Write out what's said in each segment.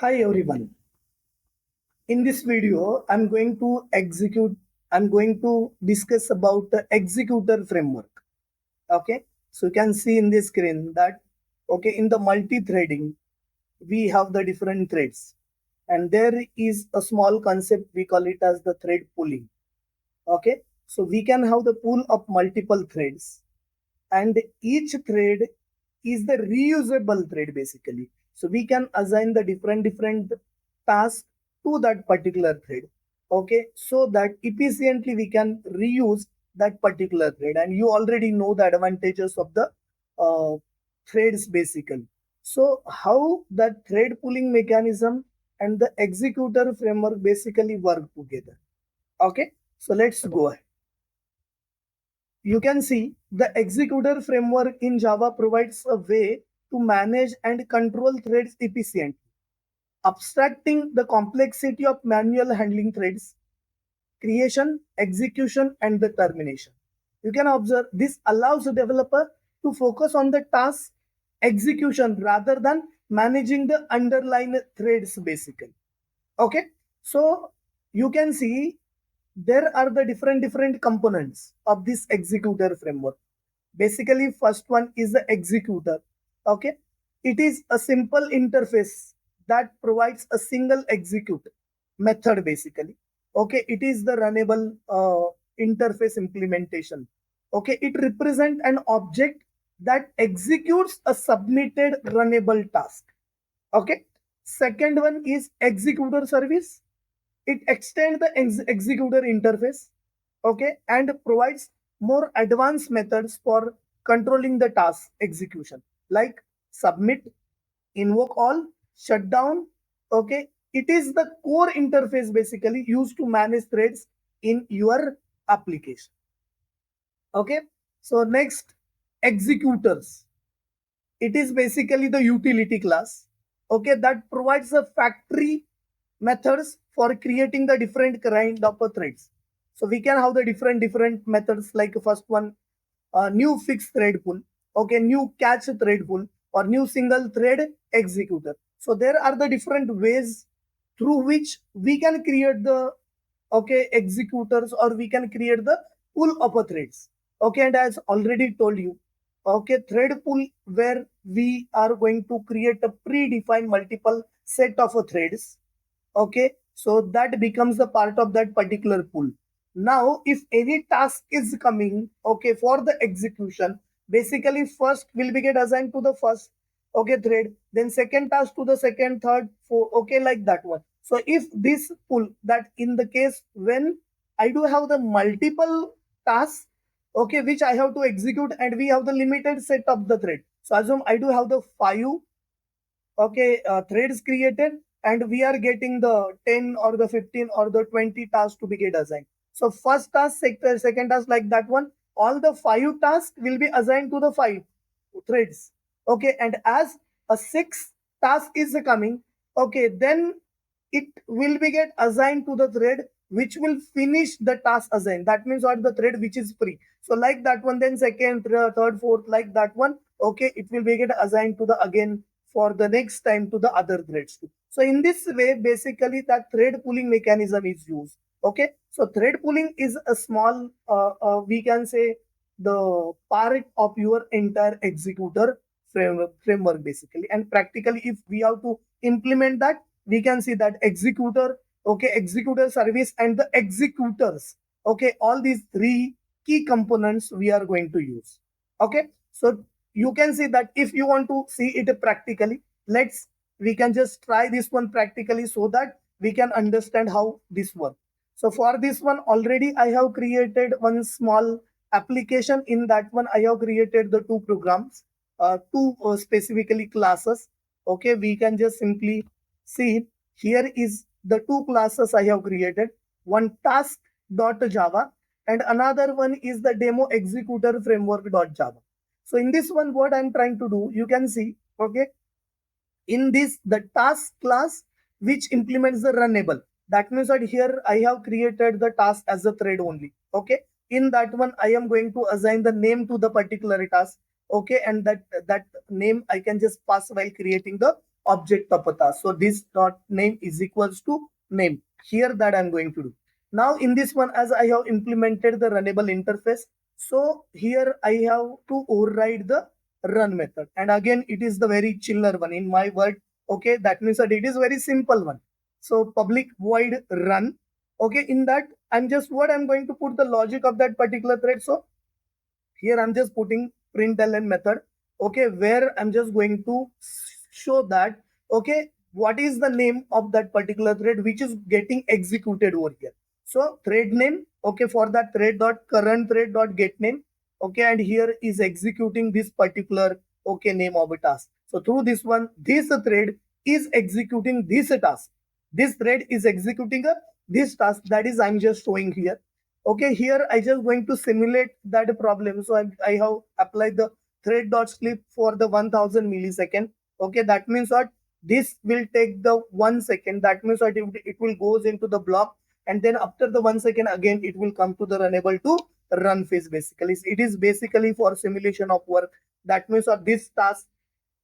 Hi everyone. In this video, I'm going to discuss about the executor framework. Okay. So you can see in this screen that, okay, in the multi-threading, we have the different threads. And there is a small concept, we call it as the thread pooling. Okay. So we can have the pool of multiple threads, and each thread is the reusable thread basically. So we can assign the different tasks to that particular thread, okay, so that efficiently we can reuse that particular thread. And you already know the advantages of the uh, threads basically. So how that thread pooling mechanism and the executor framework basically work together. Okay, so let's go ahead. You can see the executor framework in Java provides a way to manage and control threads efficiently, abstracting the complexity of manual handling threads, creation, execution, and the termination. You can observe this allows the developer to focus on the task execution rather than managing the underlying threads basically. Okay, so you can see there are the different components of this executor framework. Basically, first one is the executor. Okay, it is a simple interface that provides a single execute method basically. Okay, it is the runnable interface implementation. Okay, it represents an object that executes a submitted runnable task. Okay, second one is executor service. It extends the executor interface, okay, and provides more advanced methods for controlling the task execution, like submit, invoke all, shutdown. Okay, it is the core interface basically used to manage threads in your application. Okay, so next, executors. It is basically the utility class, okay, that provides the factory methods for creating the different kind of threads. So we can have the different methods, like first one, new fixed thread pool, okay, new catch thread pool, or new single thread executor. So there are the different ways through which we can create the, okay, executors, or we can create the pool of threads. Okay, and as already told you, okay, thread pool where we are going to create a predefined multiple set of threads. Okay, so that becomes the part of that particular pool. Now if any task is coming, okay, for the execution, basically first will be get assigned to the first, okay, thread, then second task to the second, third, fourth, okay, like that one. So if this pool, that in the case when I do have the multiple tasks, okay, which I have to execute, and we have the limited set of the thread. So assume I do have the 5, okay, threads created, and we are getting the 10 or the 15 or the 20 tasks to be get assigned. So first task, second task, like that one, all the 5 tasks will be assigned to the 5 threads. Okay, and as a 6th task is coming, okay, then it will be get assigned to the thread which will finish the task assigned. That means what, the thread which is free. So like that one, then second, third, fourth, like that one, okay, it will be get assigned to the again for the next time to the other threads too. So in this way, basically that thread pooling mechanism is used. Okay, so thread pooling is a small, we can say, the part of your entire executor framework basically. And practically, if we have to implement that, we can see that executor, okay, executor service, and the executors. Okay, all these three key components we are going to use. Okay, so you can see that if you want to see it practically, we can just try this one practically so that we can understand how this works. So for this one, already I have created one small application. In that one, I have created the two programs, two specifically classes. Okay, we can just simply see here is the two classes I have created. One task.java and another one is the demo executor framework.java. So in this one, what I'm trying to do, you can see, okay, in this the task class which implements the runnable. That means that here I have created the task as a thread only. Okay, in that one I am going to assign the name to the particular task. Okay, and that name I can just pass while creating the object of a task. So this dot name is equals to name. Here that I'm going to do. Now in this one, as I have implemented the runnable interface, so here I have to override the run method. And again, it is the very chiller one in my word. Okay, that means that it is very simple one. So public void run. Okay, in that I'm going to put the logic of that particular thread. So here I'm just putting println method. Okay, where I'm just going to show that, okay, what is the name of that particular thread which is getting executed over here. So thread name, okay, for that thread dot current thread dot get name, okay, and here is executing this particular, okay, name of a task. So through this one, this thread is executing this task. This thread is executing this task, that is I'm just showing here. Okay, here I just going to simulate that problem. So I have applied the thread dot sleep for the 1000 millisecond. Okay, that means what this will take the 1 second. That means what it will goes into the block, and then after the 1 second again it will come to the runnable to run phase. Basically, it is basically for simulation of work. That means what this task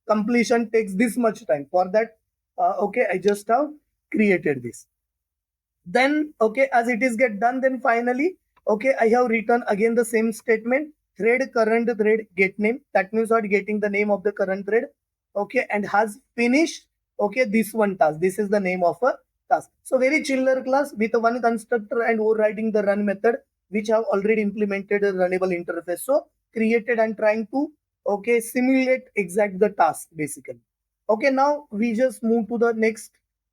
completion takes this much time. For that, okay, I just have created this. Then okay, as it is get done, then finally, okay, I have written again the same statement, thread current thread get name. That means what getting the name of the current thread. Okay, and has finished, okay, this one task. This is the name of a task. So very chiller class with one constructor and overriding the run method, which have already implemented a runnable interface. So created and trying to, okay, simulate exact the task basically. Okay, now we just move to the next,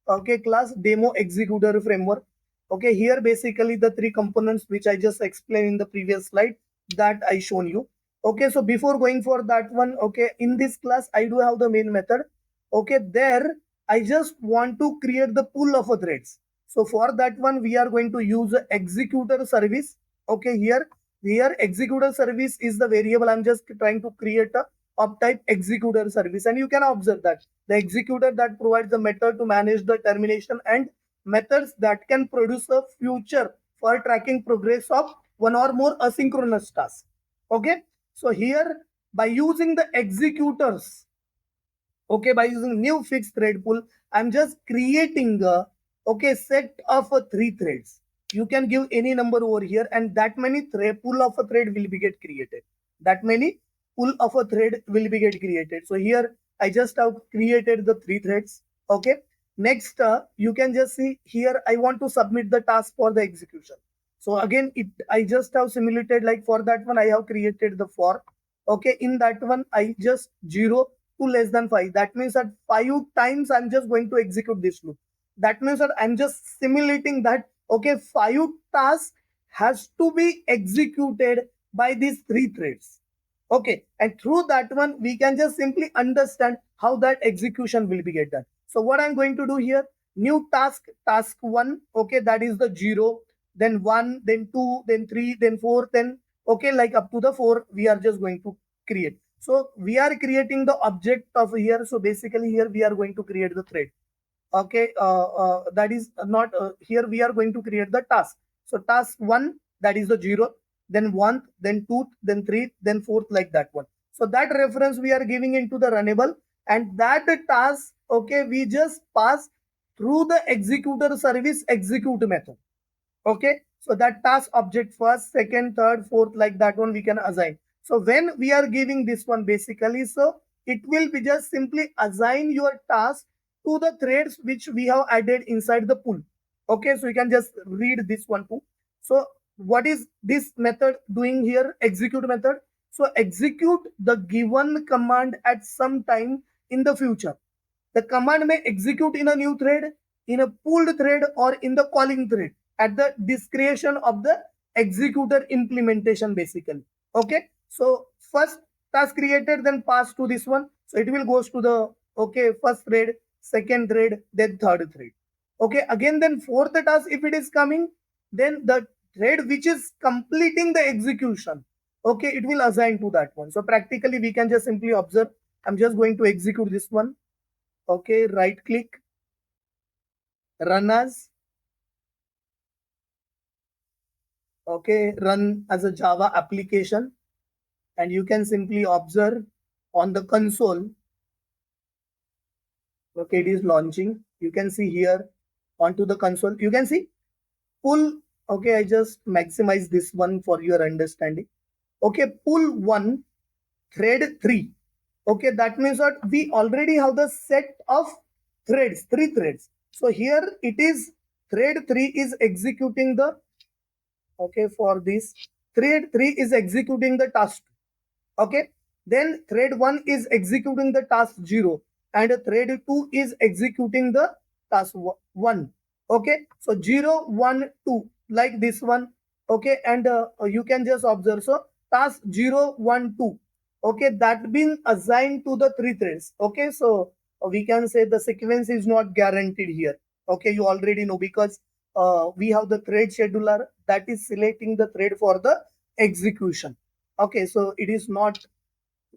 okay, class, demo executor framework. Okay, here basically the three components which I just explained in the previous slide that I shown you. Okay, so before going for that one, okay, in this class I do have the main method. Okay, there I just want to create the pool of threads. So for that one we are going to use executor service. Okay, here executor service is the variable. I'm just trying to create a of type executor service, and you can observe that the executor that provides the method to manage the termination and methods that can produce a future for tracking progress of one or more asynchronous tasks. Okay, so here by using the executors, okay, by using new fixed thread pool, I'm just creating a, okay, set of 3 threads. You can give any number over here, and that many thread pool of a thread will be get created. That many pool of a thread will be get created. So here I just have created the 3 threads. Okay, next you can just see here I want to submit the task for the execution. So again I just have simulated, like for that one I have created the for. Okay, in that one I just 0 to less than 5. That means that 5 times I'm just going to execute this loop. That means that I'm just simulating that, okay, 5 tasks has to be executed by these 3 threads. Okay, and through that one we can just simply understand how that execution will be get done. So what I'm going to do here, new task, task 1, okay, that is the 0, then 1, then 2, then 3, then 4, then okay, like up to the 4 we are just going to create. So we are creating the object of here. So basically here we are going to create the thread. Okay, that is not here we are going to create the task. So task 1, that is the 0, then 1, then 2, then 3, then 4, like that one. So that reference we are giving into the runnable, and that task, okay, we just pass through the executor service execute method. Okay, so that task object first, second, third, fourth, like that one we can assign. So when we are giving this one basically, so it will be just simply assign your task to the threads which we have added inside the pool. Okay, so you can just read this one too. So what is this method doing here? Execute method. So execute the given command at some time in the future. The command may execute in a new thread, in a pooled thread, or in the calling thread at the discretion of the executor implementation basically. Okay, so first task created, then pass to this one. So it will goes to the, okay, first thread, second thread, then third thread. Okay, again then fourth task if it is coming, then the thread which is completing the execution, okay, it will assign to that one. So practically we can just simply observe. I'm just going to execute this one. Okay, right click, run as, okay, run as a Java application, and you can simply observe on the console, Okay, it is launching. You can see here onto the console. You can see pull. Okay, I just maximize this one for your understanding. Okay, pull 1, thread 3. Okay, that means that we already have the set of threads, 3 threads. So here it is thread 3 is executing the, okay, for this thread 3 is executing the task. Okay, then thread 1 is executing the task 0 and thread 2 is executing the task 1. Okay, so 0 1 2 like this one. Okay, and you can just observe, so task 0 1 2, okay, that been assigned to the 3 threads. Okay, so we can say the sequence is not guaranteed here. Okay, you already know, because we have the thread scheduler that is selecting the thread for the execution. Okay, so it is not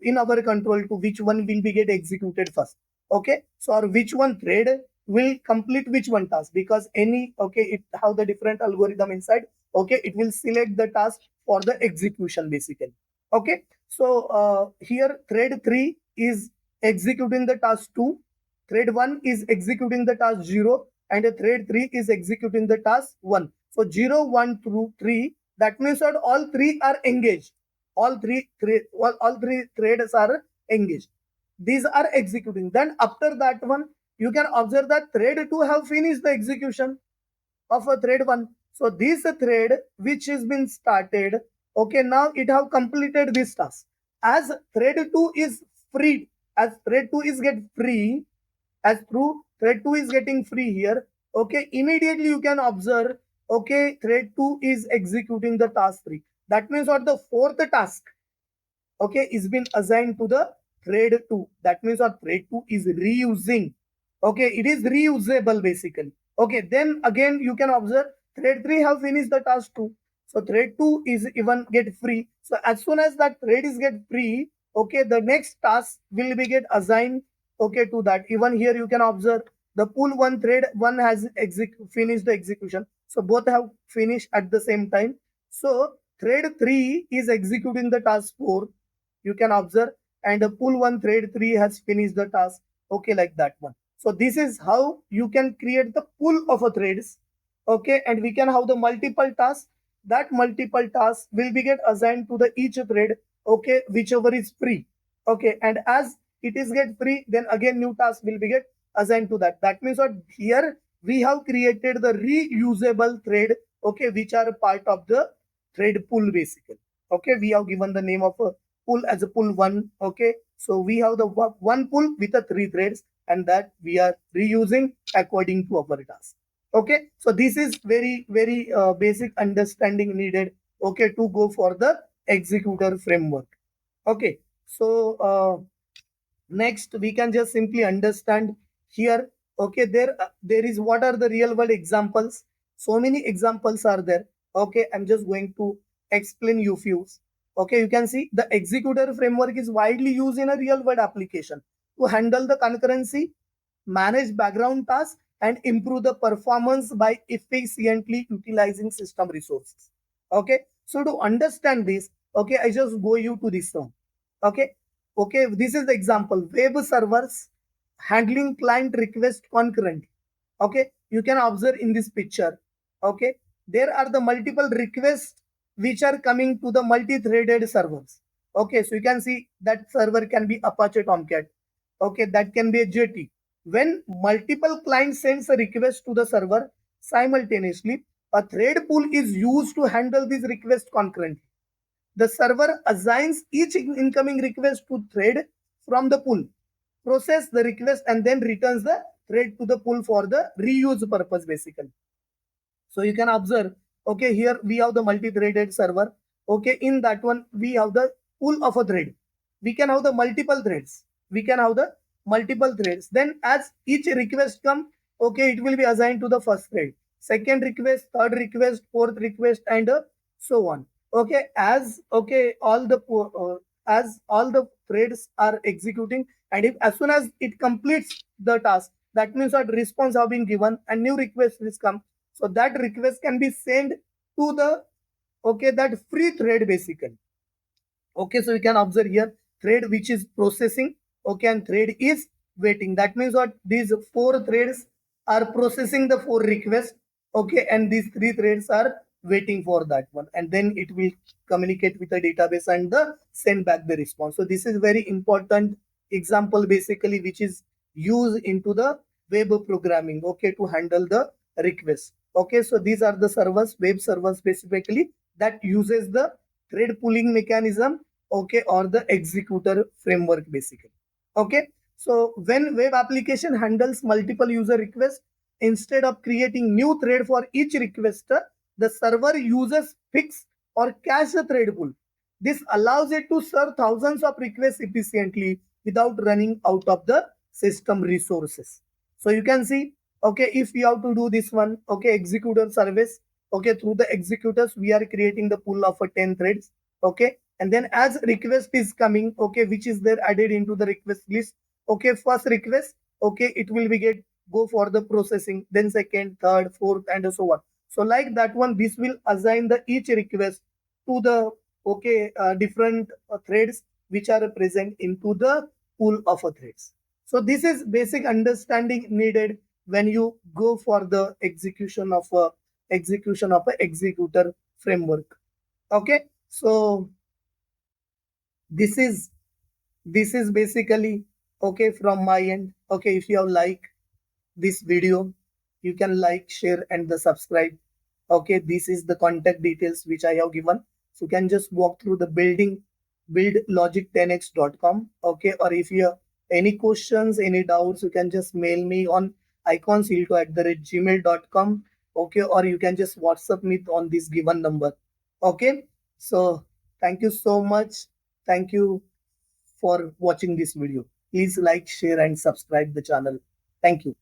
in our control to which one will be get executed first. Okay, so or which one thread will complete which one task, because any, okay, it have the different algorithm inside. Okay, it will select the task for the execution basically. Okay, so here thread 3 is executing the task 2, thread 1 is executing the task 0, and thread 3 is executing the task 1. So 0 1 through 3, that means that all 3 are engaged. All three threads are engaged. These are executing. Then after that one, you can observe that thread 2 have finished the execution of a thread 1. So this thread which has been started, okay, now it have completed this task. As thread 2 is free, as thread 2 is get free, as through thread 2 is getting free here, okay, immediately you can observe, okay, thread 2 is executing the task 3. That means what, the fourth task, okay, is been assigned to the thread 2. That means our thread 2 is reusing. Okay, it is reusable basically. Okay, then again you can observe thread 3 have finished the task 2. So thread 2 is even get free. So as soon as that thread is get free, okay, the next task will be get assigned, okay, to that. Even here you can observe the pull 1 thread 1 has finished the execution. So both have finished at the same time. So thread 3 is executing the task 4, you can observe, and a pull 1 thread 3 has finished the task. Okay, like that one. So this is how you can create the pool of a threads. Okay, and we can have the multiple tasks. That multiple tasks will be get assigned to the each thread. Okay, whichever is free. Okay, and as it is get free, then again new task will be get assigned to that. That means what, here we have created the reusable thread. Okay, which are part of the thread pool basically. Okay, we have given the name of a pool as a pool 1. Okay, so we have the one pool with the 3 threads, and that we are reusing according to our task. Okay, so this is very basic understanding needed, okay, to go for the executor framework. Okay, so next we can just simply understand here. Okay, there is, what are the real world examples? So many examples are there. Okay, I'm just going to explain you few. Okay, you can see the executor framework is widely used in a real world application to handle the concurrency, manage background tasks, and improve the performance by efficiently utilizing system resources. Okay, so to understand this, okay, I just go you to this one. Okay, okay, this is the example: web servers handling client request concurrently. Okay, you can observe in this picture. Okay, there are the multiple requests which are coming to the multi-threaded servers. Okay, so you can see that server can be Apache Tomcat. Okay, that can be a JT. When multiple clients sends a request to the server simultaneously, a thread pool is used to handle these requests concurrently. The server assigns each incoming request to thread from the pool, process the request, and then returns the thread to the pool for the reuse purpose basically. So you can observe, okay, here we have the multi-threaded server. Okay, in that one we have the pool of a thread. We can have the multiple threads. We can have the multiple threads. Then as each request come, okay, it will be assigned to the first thread, second request, third request, fourth request, and so on. Okay, as okay, as all the threads are executing, and if as soon as it completes the task, that means that response have been given and new request is come, so that request can be sent to the, okay, that free thread basically. Okay, so you can observe here thread which is processing, okay, and thread is waiting. That means what? These 4 threads are processing the 4 requests, okay, and these 3 threads are waiting for that one, and then it will communicate with the database and send back the response. So this is very important example basically, which is used into the web programming, okay, to handle the request. Okay, so these are the servers, web servers basically, that uses the thread pooling mechanism, okay, or the executor framework basically. Okay, so when web application handles multiple user requests, instead of creating new thread for each requester, the server uses fixed or cache thread pool. This allows it to serve thousands of requests efficiently without running out of the system resources. So you can see, okay, if we have to do this one, okay, executor service, okay, through the executors, we are creating the pool of 10 threads, okay, and then as request is coming, okay, which is there added into the request list, okay, first request, okay, it will be go for the processing, then second, third, fourth, and so on. So like that one, this will assign the each request to the, okay, different threads which are present into the pool of threads. So this is basic understanding needed when you go for the execution of a executor framework. Okay, so this is basically, okay, from my end. Okay, if you have liked this video, you can like, share, and the subscribe. Okay, this is the contact details which I have given. So you can just walk through the buildlogic10x.com. Okay, or if you have any questions, any doubts, you can just mail me on iconsilto@gmail.com. Okay, or you can just WhatsApp me on this given number. Okay, so thank you so much. Thank you for watching this video. Please like, share, and subscribe the channel. Thank you.